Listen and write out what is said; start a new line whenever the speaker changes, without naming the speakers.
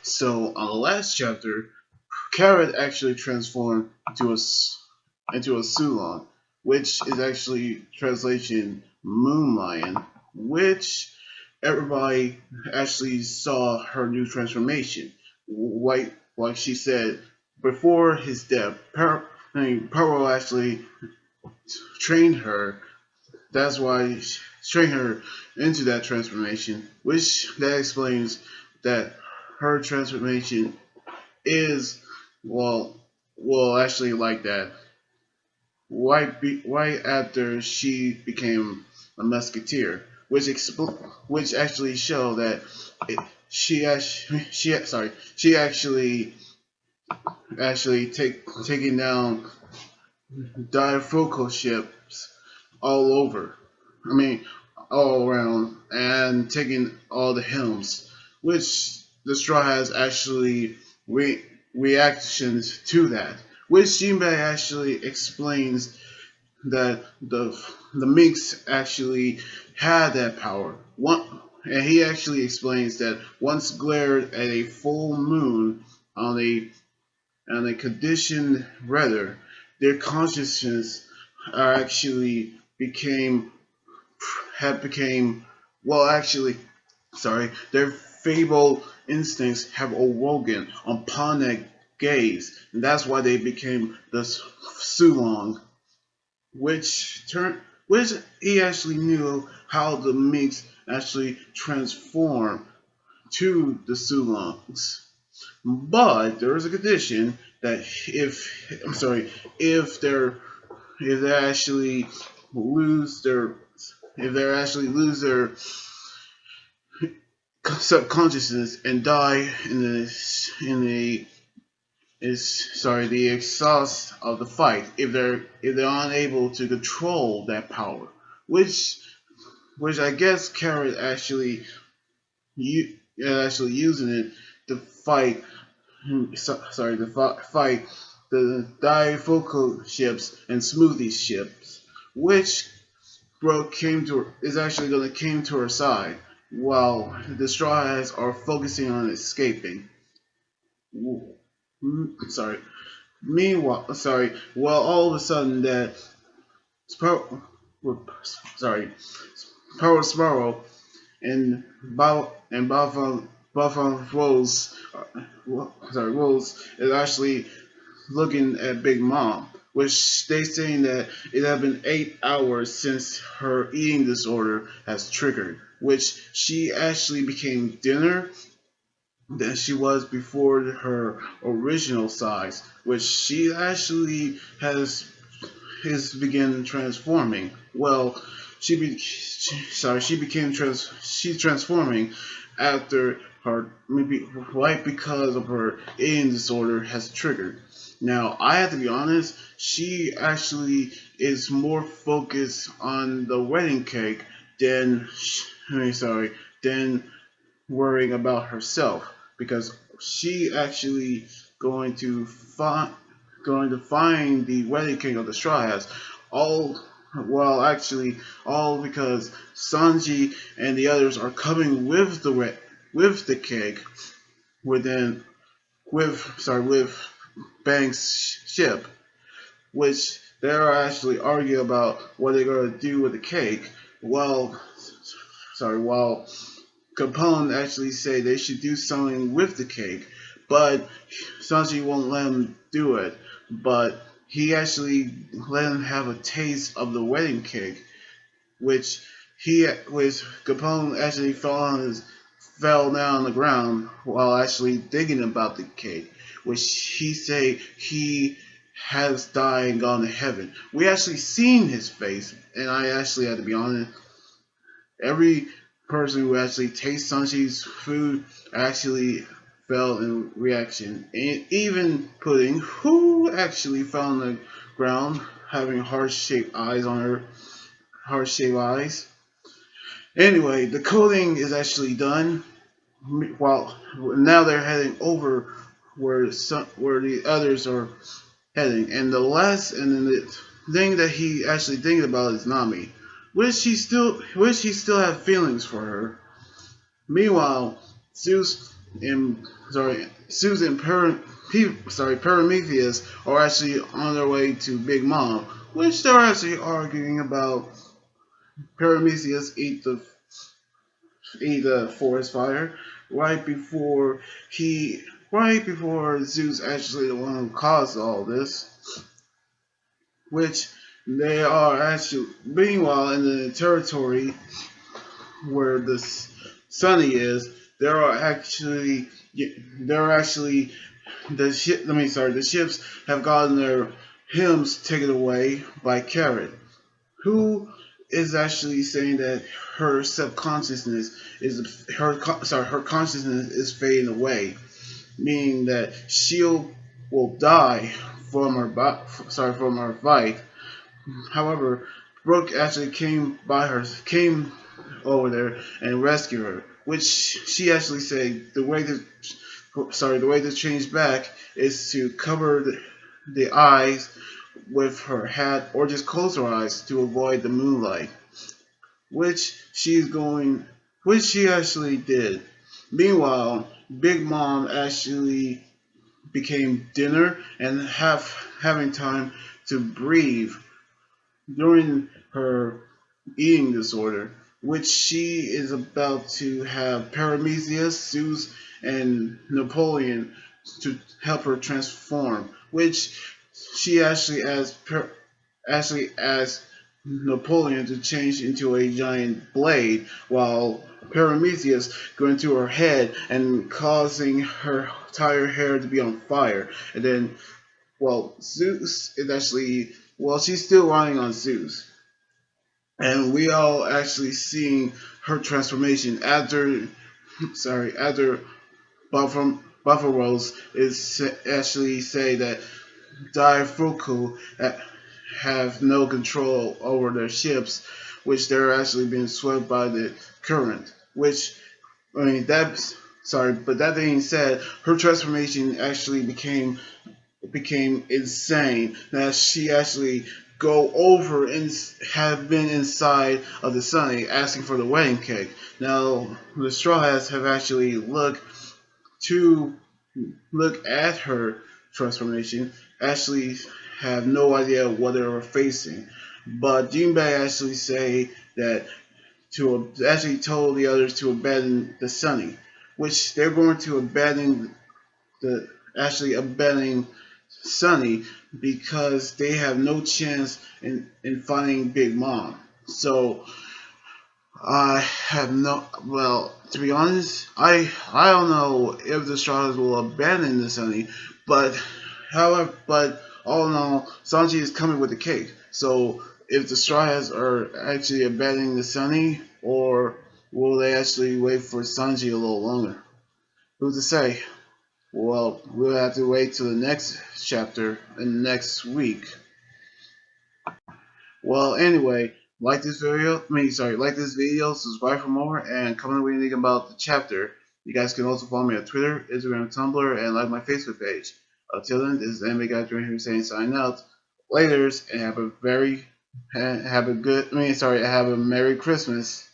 So on the last chapter, Carrot actually transformed into a Sulon, which is actually translation Moon Lion, which everybody actually saw her new transformation. Like she said, before his death, Perro actually trained her. That's why she trained her into that transformation, which that explains that her transformation is well, actually like that. Right after she became a musketeer, which actually show that it, she actually taking down difocal ships all over. I mean, all around and taking all the helms, which the straw has actually reactions to that. Which Jinbei actually explains that the minks actually had that power. And he actually explains that once glared at a full moon on a conditioned weather, their consciousness actually became well actually their fabled instincts have awoken upon that gaze, and that's why they became the Sulong, which he actually knew how the mix actually transformed to the Sulongs. But there is a condition that if they actually lose their subconsciousness and die the exhaust of the fight if they're unable to control that power, which I guess Carrot actually using it to fight fight the difocal ships and smoothie ships, which is actually going to came to her side while the Straw Hats are focusing on escaping. Sorry. Meanwhile, well, all of a sudden that Spar- sorry, Power Sparrow and Buffon Rose is actually looking at Big Mom, which they saying that it had been 8 hours since her eating disorder has triggered, which she actually became thinner than she was before her original size, which she actually has is begin transforming. Well, she's transforming after her maybe right because of her eating disorder has triggered. Now, I have to be honest, she actually is more focused on the wedding cake than than worrying about herself because she actually going to find the wedding cake of the Straw Hats all all because Sanji and the others are coming with the cake within with Banks' ship, which they're actually arguing about what they're going to do with the cake. Well, while Capone actually say they should do something with the cake, but Sanji won't let him do it. But he actually let him have a taste of the wedding cake, which Capone actually fell down on the ground while actually thinking about the cake, which he say he has died and gone to heaven. We actually seen his face, and I actually had to be honest. Every person who actually tastes Sanji's food actually fell in reaction. And even Pudding, who actually fell on the ground, having heart shaped eyes. Anyway, the coding is actually done. While now they're heading over where the others are heading, and then the thing that he actually thinks about is Nami, which he still have feelings for her. Meanwhile, Zeus and Zeus and Prometheus are actually on their way to Big Mom, which they're actually arguing about. Prometheus ate the forest fire right before he right before Zeus actually the one who caused all this, which they are actually meanwhile in the territory where the Sunny is, there are actually the ships have gotten their hymns taken away by Carrot, who is actually saying that her subconsciousness her consciousness is fading away, meaning that she will die from from her fight. However, Brooke actually came over there and rescued her, which she actually said the way to change back is to cover the eyes with her hat or just close her eyes to avoid the moonlight, which she's going, which she actually did. Meanwhile, Big Mom actually became dinner and having time to breathe during her eating disorder, which she is about to have Parametheus, Zeus, and Napoleon to help her transform, which she actually asked Napoleon to change into a giant blade, while Parametheus going to her head and causing her entire hair to be on fire. And then, Zeus is actually, she's still riding on Zeus. And we all actually seeing her transformation after Buffaloes is actually say that Daifuku have no control over their ships, which they're actually being swept by the current. Which I mean but that being said, her transformation actually became insane. That she actually go over and have been inside of the Sunny asking for the wedding cake. Now the Straw Hats have actually to look at her transformation, actually have no idea what they were facing. But Jinbei actually say that to actually told the others to abandon the Sunny, which they're going to the abandon Sunny because they have no chance in finding Big Mom. So I have no. Well, to be honest, I don't know if the Stars will abandon the Sunny, but all in all, Sanji is coming with the cake. So if the Stars are actually abandoning the Sunny, or will they actually wait for Sanji a little longer? Who's to say? Well, we'll have to wait till the next chapter and next week. Well, anyway, like this video, subscribe for more, and comment what you think about the chapter. You guys can also follow me on Twitter, Instagram, Tumblr, and like my Facebook page. Until then, this is Anime Guy right here saying sign out. Laters, and have a Merry Christmas.